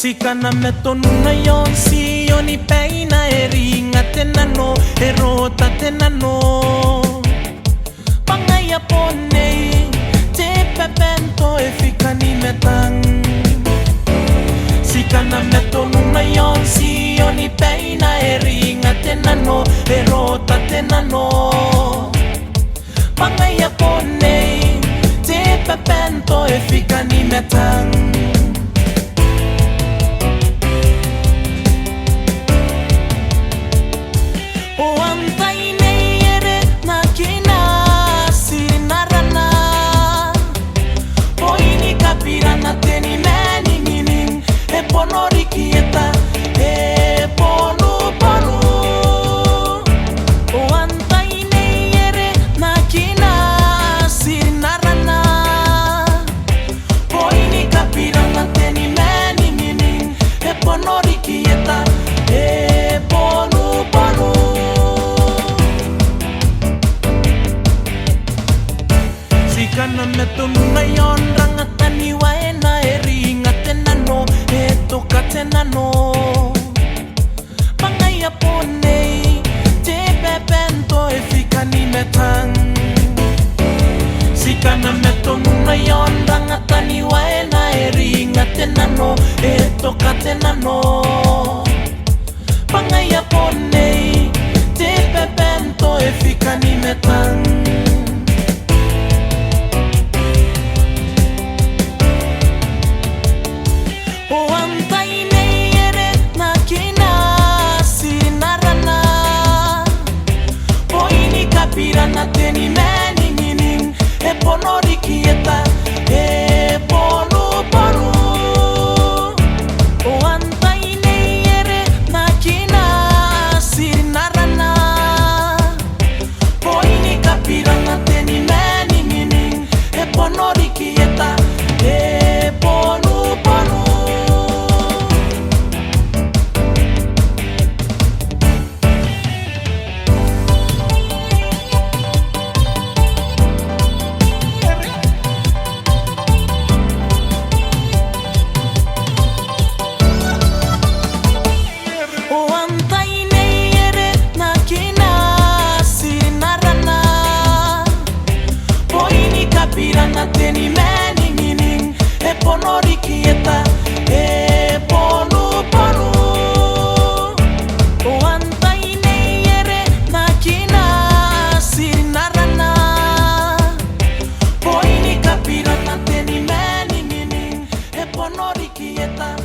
Sikana metonuna yon si yoni peina eringa tenano erota tenano Pangaya ponei te pepento e fikani metang Sikana metonuna yon si yoni peina eringa tenano erota tenano Pangaya ponei te pepento e fikani metang Sikana metonuna yon rangatani waena eringa tenano toka tenano Pangaya ponei te pepento e fikani metang Sikana metonuna yon rangatani waena eringa tenano toka tenano Pangaya ponei te pepento e fikani metang Pirana teni meni mining e ponori kieta e ponu ponu O antai nei ere na kina sinarana Poini kapirana teni meni mining e ponori kieta e ponu ponu Pirana teni meni mining e ponori kieta e ponu ponu O antai nei ere na kina sinarana Poini kapirana teni meni mining e ponori kieta